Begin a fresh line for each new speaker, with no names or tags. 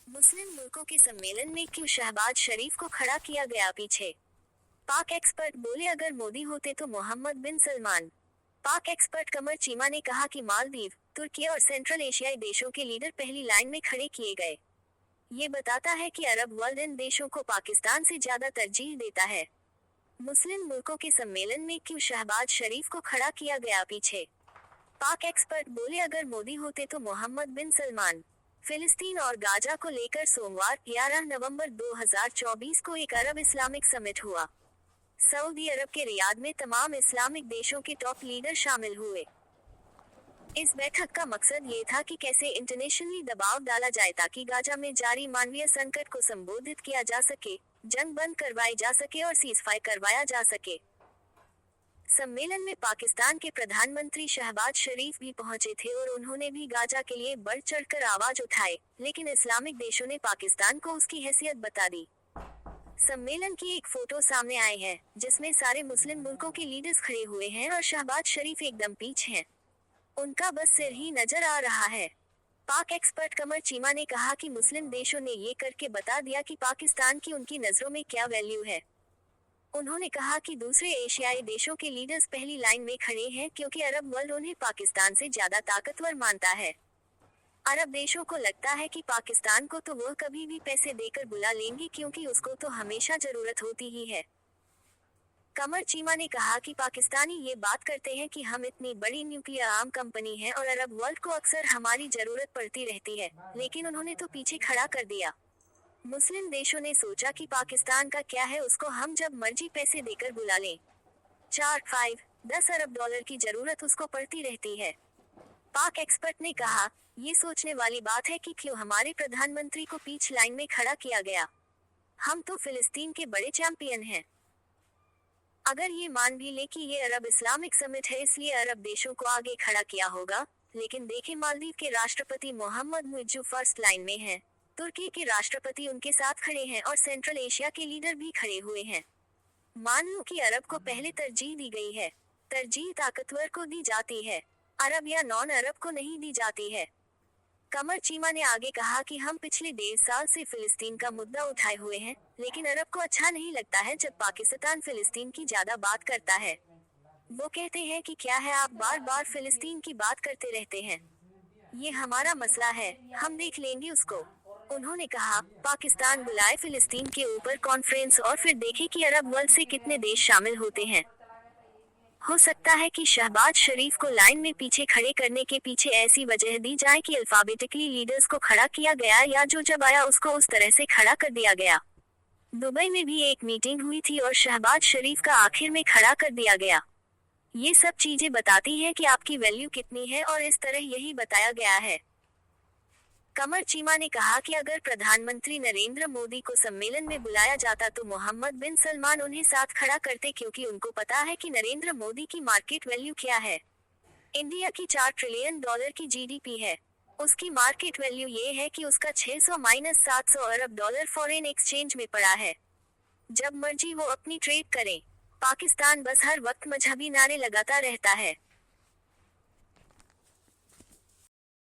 मुस्लिम मुल्कों के सम्मेलन में क्यों शहबाज शरीफ को खड़ा किया गया पीछे? पाक एक्सपर्ट बोले अगर मोदी होते तो मोहम्मद बिन सलमान। पाक एक्सपर्ट कमर चीमा ने कहा कि मालदीव, तुर्की और सेंट्रल एशियाई देशों के लीडर पहली लाइन में खड़े किए गए। ये बताता है कि अरब वर्ल्ड इन देशों को पाकिस्तान से ज्यादा तरजीह देता है। मुस्लिम मुल्कों के सम्मेलन में क्यों शहबाज शरीफ को खड़ा किया गया पीछे? पाक एक्सपर्ट बोले अगर मोदी होते तो मोहम्मद बिन सलमान। फिलिस्तीन और गाजा को लेकर सोमवार 11 नवंबर 2024 को एक अरब इस्लामिक समिट हुआ। सऊदी अरब के रियाद में तमाम इस्लामिक देशों के टॉप लीडर शामिल हुए। इस बैठक का मकसद ये था कि कैसे इंटरनेशनली दबाव डाला जाए ताकि गाजा में जारी मानवीय संकट को संबोधित किया जा सके, जंग बंद करवाई जा सके और सीजफायर करवाया जा सके। सम्मेलन में पाकिस्तान के प्रधानमंत्री शहबाज शरीफ भी पहुंचे थे और उन्होंने भी गाजा के लिए बढ़ चढ़कर आवाज उठाए, लेकिन इस्लामिक देशों ने पाकिस्तान को उसकी हैसियत बता दी। सम्मेलन की एक फोटो सामने आई है, जिसमें सारे मुस्लिम मुल्कों के लीडर्स खड़े हुए हैं और शहबाज शरीफ एकदम पीछे हैं। उनका बस सिर ही नजर आ रहा है। पाक एक्सपर्ट कमर चीमा ने कहा कि मुस्लिम देशों ने ये करके बता दिया कि पाकिस्तान की उनकी नजरों में क्या वैल्यू है। उन्होंने कहा कि दूसरे एशियाई देशों के लीडर्स पहली लाइन में खड़े हैं क्योंकि अरब वर्ल्ड उन्हें पाकिस्तान से ज्यादा ताकतवर मानता है। अरब देशों को लगता है कि पाकिस्तान को तो वह कभी भी पैसे देकर बुला लेंगे क्योंकि उसको तो हमेशा जरूरत होती ही है। कमर चीमा ने कहा कि पाकिस्तानी ये बात करते हैं कि हम इतनी बड़ी न्यूक्लियर आर्म कंपनी हैं और अरब वर्ल्ड को अक्सर हमारी जरूरत पड़ती रहती है, लेकिन उन्होंने तो पीछे खड़ा कर दिया। मुस्लिम देशों ने सोचा कि पाकिस्तान का क्या है, उसको हम जब मर्जी पैसे देकर बुला लें। 4-5-10 अरब डॉलर की जरूरत उसको पड़ती रहती है। पाक एक्सपर्ट ने कहा, ये सोचने वाली बात है कि क्यों हमारे प्रधानमंत्री को बीच लाइन में खड़ा किया गया। हम तो फिलिस्तीन के बड़े चैंपियन हैं। अगर ये मान भी ले कि ये अरब इस्लामिक समिट है इसलिए अरब देशों को आगे खड़ा किया होगा, लेकिन देखें मालदीव के राष्ट्रपति मोहम्मद मुइज्जू फर्स्ट लाइन में हैं, तुर्की के राष्ट्रपति उनके साथ खड़े हैं और सेंट्रल एशिया के लीडर भी खड़े हुए हैं। मान लो कि अरब को पहले तरजीह दी गई है। तरजीह ताकतवर को दी जाती है, अरब या नॉन अरब को नहीं दी जाती है। कमर चीमा ने आगे कहा कि हम पिछले 1.5 साल से फिलिस्तीन का मुद्दा उठाए हुए हैं, लेकिन अरब को अच्छा नहीं लगता है जब पाकिस्तान फिलिस्तीन की ज्यादा बात करता है। वो कहते हैं कि क्या है आप बार बार फिलिस्तीन की बात करते रहते हैं, ये हमारा मसला है, हम देख लेंगे उसको। उन्होंने कहा, पाकिस्तान बुलाए फिलिस्तीन के ऊपर कॉन्फ्रेंस और फिर देखे कि अरब वर्ल्ड से कितने देश शामिल होते हैं। हो सकता है कि शहबाज शरीफ को लाइन में पीछे खड़े करने के पीछे ऐसी वजह दी जाए कि अल्फाबेटिकली लीडर्स को खड़ा किया गया या जो जब आया उसको उस तरह से खड़ा कर दिया गया। दुबई में भी एक मीटिंग हुई थी और शहबाज शरीफ का आखिर में खड़ा कर दिया गया। ये सब चीजें बताती हैं कि आपकी वैल्यू कितनी है और इस तरह यही बताया गया है। कमर चीमा ने कहा कि अगर प्रधानमंत्री नरेंद्र मोदी को सम्मेलन में बुलाया जाता तो मोहम्मद बिन सलमान उन्हें साथ खड़ा करते क्योंकि उनको पता है कि नरेंद्र मोदी की मार्केट वैल्यू क्या है। इंडिया की 4 ट्रिलियन डॉलर की जीडीपी है। उसकी मार्केट वैल्यू ये है कि उसका 600-700 अरब डॉलर फॉरेन एक्सचेंज में पड़ा है। जब मर्जी वो अपनी ट्रेड करें। पाकिस्तान बस हर वक्त मजहबी नारे लगाता रहता है।